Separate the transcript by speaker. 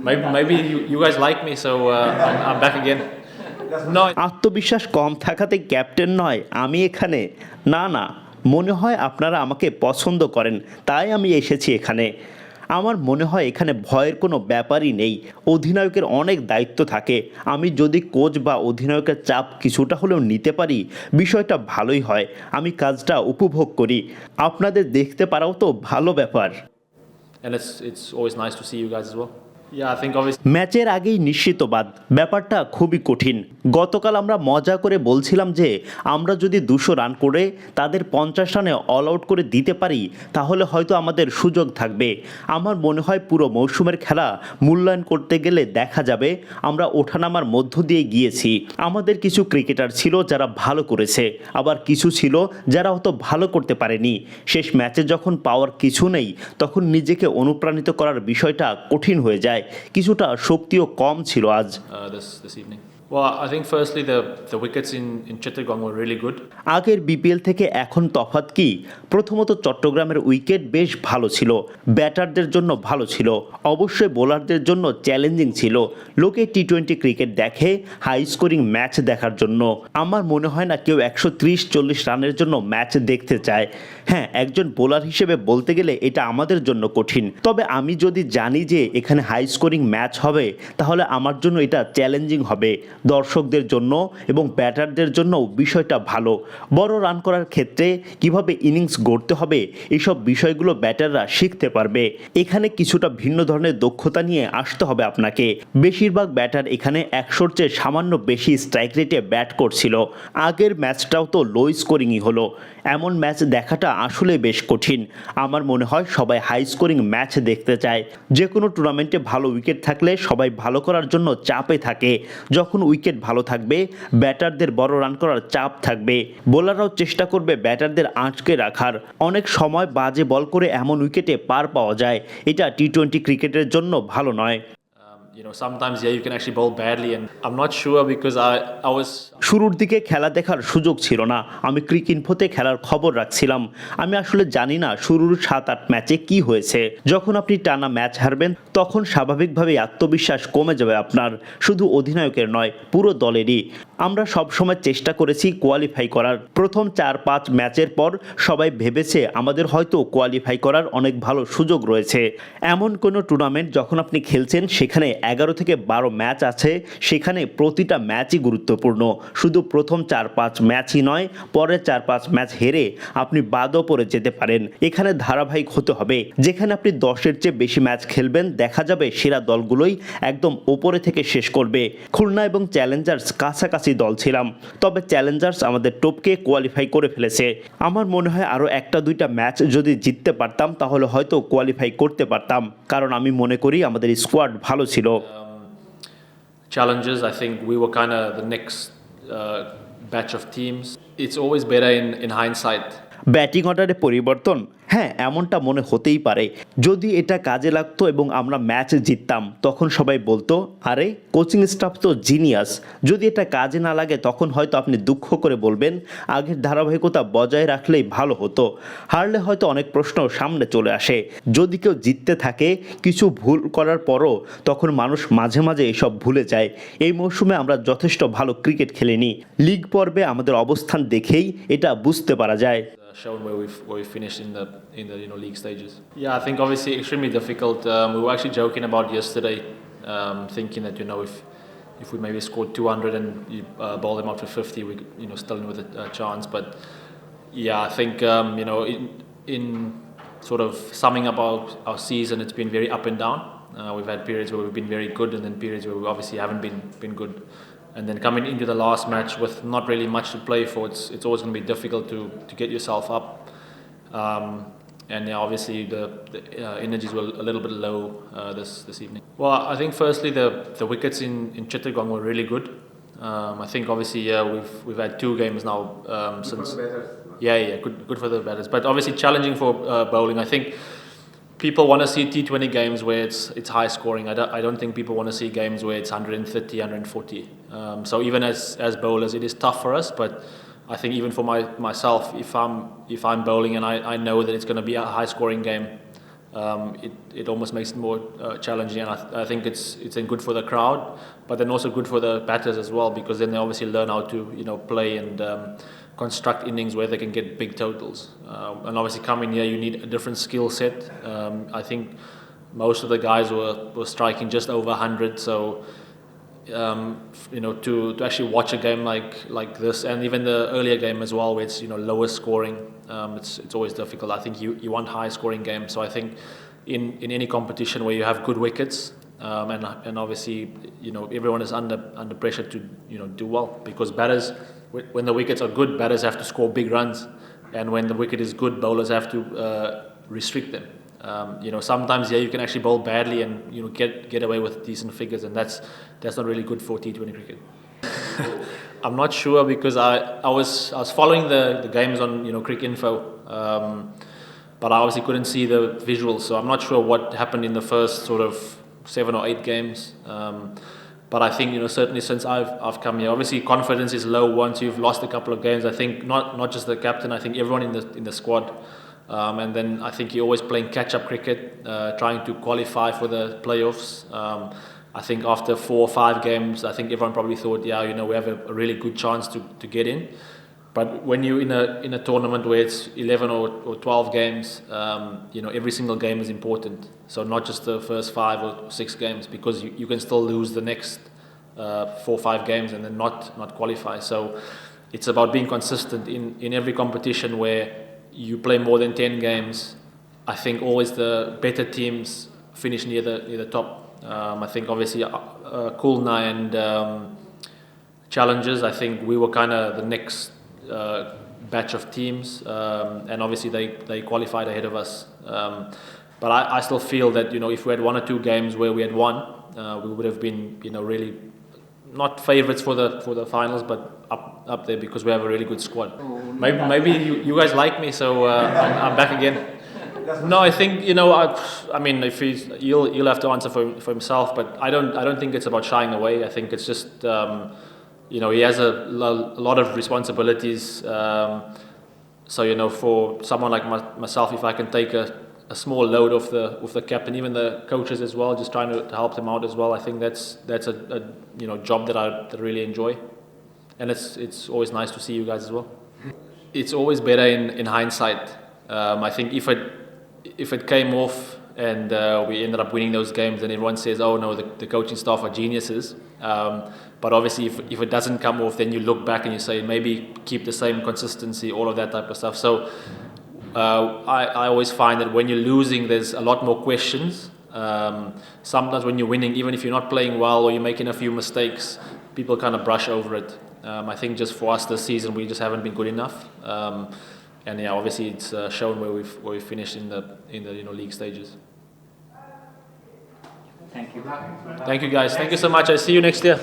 Speaker 1: maybe you guys like me, so I'm back again. No.
Speaker 2: আত্মবিশ্বাস কম থাকাতে captain নয় আমি এখানে, না না, মনে হয় আপনারা আমাকে পছন্দ করেন তাই আমি এসেছি এখানে। আমার মনে হয় এখানে ভয়ের কোনো ব্যাপারই নেই। অধিনায়কের অনেক দায়িত্ব থাকে, আমি যদি কোচ বা অধিনায়কের চাপ কিছুটা হলেও নিতে পারি বিষয়টা ভালোই হয়। আমি কাজটা উপভোগ করি, আপনাদের দেখতে পারাও তো ভালো ব্যাপার।
Speaker 1: And it's always nice to see you guys as well. Yeah, I think obviously
Speaker 2: ম্যাচের আগেই নিশ্চিতবাদ, ব্যাপারটা খুবই কঠিন। গতকাল আমরা মজা করে বলছিলাম যে আমরা যদি 200 রান করে তাদের 50 রানে অল আউট করে দিতে পারি তাহলে হয়তো আমাদের সুযোগ থাকবে। আমার মনে হয় পুরো মৌসুমের খেলা মূল্যায়ন করতে গেলে দেখা যাবে আমরা ওঠানামার মধ্য দিয়ে গিয়েছি। আমাদের কিছু ক্রিকেটার ছিল যারা ভালো করেছে, আবার কিছু ছিল যারা অত ভালো করতে পারেনি। শেষ ম্যাচে যখন পাওয়ার কিছু নেই তখন নিজেকে অনুপ্রাণিত করার বিষয়টা কঠিন হয়ে যায়। কিছুটা শক্তিও কম ছিল আজ।
Speaker 1: This evening. Well, I think firstly the wickets in 𝐂𝐨𝐲𝐲𝐫𝐢𝐧𝐟𝐫𝐢𝐬𝐷 were really good.
Speaker 2: আগের বিপিএল থেকে এখন তফাৎ কি? প্রথমত চট্টগ্রামের উইকেট বেশ ভালো ছিল, ব্যাটারদের জন্য ভালো ছিল, অবশ্যই বোলারদের জন্য চ্যালেঞ্জিং ছিল। লোকে টি-20 ক্রিকেট দেখে হাই স্কোরিং ম্যাচ দেখার জন্য। আমার মনে হয় না কেউ 130-40 রানের জন্য ম্যাচ দেখতে চায়। হ্যাঁ, একজন বোলার হিসেবে বলতে গেলে এটা আমাদের জন্য কঠিন, তবে আমি যদি জানি যে এখানে হাই স্কোরিং ম্যাচ হবে তাহলে আমার জন্য এটা চ্যালেঞ্জিং হবে, দর্শকদের জন্য এবং ব্যাটারদের জন্য বিষয়টা ভালো। বড় রান করার ক্ষেত্রে কিভাবে ইনিংস গড়তে হবে এইসব বিষয়গুলো ব্যাটাররা শিখতে পারবে। এখানে কিছুটা ভিন্ন ধরনের দক্ষতা নিয়ে আসতে হবে আপনাকে। বেশিরভাগ ব্যাটার এখানে 100-র চেয়ে সামান্য বেশি স্ট্রাইক রেটে ব্যাট করছিল। আগের ম্যাচটাও তো লো স্কোরিংই হলো। এমন ম্যাচ দেখাটা আসলে বেশ কঠিন। আমার মনে হয় সবাই হাই স্কোরিং ম্যাচ দেখতে চায়। যে কোনো টুর্নামেন্টে ভালো উইকেট থাকলে সবাই ভালো করার জন্য চাপে থাকে। যখন উইকেট ভালো থাকবে ব্যাটারদের বড় রান করার চাপ থাকবে, বোলাররাও চেষ্টা করবে ব্যাটারদের আটকে রাখার। অনেক সময় বাজে বল করে এমন উইকেটে পার পাওয়া যায়, এটা টি-20 ক্রিকেটের জন্য ভালো নয়।
Speaker 1: Sometimes you can actually bowl badly and I'm not sure because I was
Speaker 2: শুরুর দিকে খেলা দেখার সুযোগ ছিল না, আমি ক্রিকইনফোতে খেলার খবর রাখছিলাম। আমি আসলে জানি না শুরুর 7-8 ম্যাচে কি হয়েছে। যখন আপনি টানা ম্যাচ হারবেন তখন স্বাভাবিকভাবেই আত্মবিশ্বাস কমে যাবে আপনার, শুধু অধিনায়কের নয় পুরো দলেরই। আমরা সবসময় চেষ্টা করেছি কোয়ালিফাই করার। প্রথম 4-5 ম্যাচের পর সবাই ভেবেছে আমাদের হয়তো কোয়ালিফাই করার অনেক ভালো সুযোগ রয়েছে। এমন কোনো টুর্নামেন্ট যখন আপনি খেলছেন সেখানে 11 থেকে 12 ম্যাচ আছে, সেখানে প্রতিটা ম্যাচই গুরুত্বপূর্ণ। শুধু প্রথম 4-5 ম্যাচই নয়, পরের 4-5 ম্যাচ হেরে আপনি বাদও পড়ে যেতে পারেন। এখানে ধারাবাহিক হতে হবে। যেখানে আপনি 10-এর চেয়ে বেশি ম্যাচ খেলবেন দেখা যাবে সেরা দলগুলোই একদম ওপরে থেকে শেষ করবে। খুলনা এবং চ্যালেঞ্জার্স কাছাকাছি দল ছিলাম, তবে চ্যালেঞ্জার্স আমাদের টপকে কোয়ালিফাই করে ফেলেছে। আমার মনে হয় আরও 1-2টা ম্যাচ যদি জিততে পারতাম তাহলে হয়তো কোয়ালিফাই করতে পারতাম, কারণ আমি মনে করি আমাদের স্কোয়াড ভালো ছিল।
Speaker 1: Challenges, I think we were kind of the next batch of teams. It's always better in hindsight.
Speaker 2: Batting অর্ডারে পরিবর্তন, হ্যাঁ এমনটা মনে হতেই পারে। যদি এটা কাজে লাগতো এবং আমরা ম্যাচ জিততাম তখন সবাই বলতো আরে কোচিং স্টাফ তো জিনিয়াস। যদি এটা কাজে না লাগে তখন হয়তো আপনি দুঃখ করে বলবেন আগের ধারাবাহিকতা বজায় রাখলেই ভালো হতো। হারলে হয়তো অনেক প্রশ্ন সামনে চলে আসে। যদি কেউ জিততে থাকে কিছু ভুল করার পরও তখন মানুষ মাঝে মাঝে এসব ভুলে যায়। এই মৌসুমে আমরা যথেষ্ট ভালো ক্রিকেট খেলিনি। লিগ পর্বে আমাদের অবস্থান দেখেই এটা বুঝতে পারা যায়।
Speaker 1: Shown where we finished in the league stages. Yeah, I think obviously extremely difficult. We were actually joking about yesterday, thinking that if we maybe scored 200 and you bowl them out for 50, we still in with a chance. But yeah, I think in sort of summing up our season, it's been very up and down. We've had periods where we've been very good, and then periods where we obviously haven't been good. And then coming into the last match with not really much to play for, it's always going to be difficult to get yourself up. And yeah, obviously the energies were a little bit low this evening. Well, I think firstly the wickets in 𝐂𝐨𝐲𝐲𝐫𝐢𝐧𝐟𝐫𝐢𝐬𝐷 were really good. I think obviously we've had 2 games now since. Yeah, good for the batters, but obviously challenging for bowling. I think people want to see T20 games where it's high scoring. I don't think people want to see games where it's 130, 140. So even as bowlers, it is tough for us. But I think even for myself, if I'm bowling and I know that it's going to be a high scoring game, it almost makes it more challenging, and I think it's then good for the crowd, but then also good for the batters as well, because then they obviously learn how to play and construct innings where they can get big totals. And obviously coming here, you need a different skill set. I think most of the guys were striking just over 100, so to actually watch a game like this, and even the earlier game as well, where it's lower scoring, it's always difficult. I think you want high scoring games. So I think in any competition where you have good wickets, and obviously everyone is under pressure to do well, because batters, when the wickets are good, batters have to score big runs, and when the wicket is good, bowlers have to restrict them. Sometimes you can actually bowl badly and get away with decent figures, and that's not really good for T20 cricket. I'm not sure, because I was following the games on Cricinfo, but I obviously couldn't see the visuals, so I'm not sure what happened in the first sort of 7 or 8 games. But I think certainly since I've come here, obviously confidence is low once you've lost a couple of games. I think not just the captain, I think everyone in the squad. And then I think you're always playing catch-up cricket, trying to qualify for the playoffs. I think after 4 or 5 games, I think everyone probably thought, we have a really good chance to get in. But when you're in a tournament where it's 11 or 12 games, every single game is important. So not just the first 5 or 6 games, because you can still lose the next 4 or 5 games and then not qualify. So it's about being consistent in every competition where you play more than 10 games. I think always the better teams finish near the top. I think obviously 𝐂𝐨𝐻𝐲𝐫𝐢𝐧𝐠𝐭 and Challengers, I think we were kind of the next batch of teams, and obviously they qualified ahead of us. But I still feel that if we had 1 or 2 games where we had won, we would have been really not favourites for the finals, but up there, because we have a really good squad. Maybe you guys like me, so I'm back again. No, I think I mean, if he'll have to answer for himself, but I don't think it's about shying away. I think it's just he has a lot of responsibilities. So for someone like myself, if I can take a small load off the captain, even the coaches as well, just trying to help them out as well, I think that's a job that I really enjoy, and it's always nice to see you guys as well. It's always better in hindsight. I think if it came off and we ended up winning those games, then everyone says, oh no, the coaching staff are geniuses. But obviously if it doesn't come off, then you look back and you say, maybe keep the same consistency, all of that type of stuff. So I always find that when you're losing, there's a lot more questions. Sometimes when you're winning, even if you're not playing well or you're making a few mistakes, people kind of brush over it. I think just for us this season, we just haven't been good enough. And obviously it's shown where we've finished in the league stages.
Speaker 3: Thank you.
Speaker 1: Thank you guys. Thank you so much. I'll see you next year.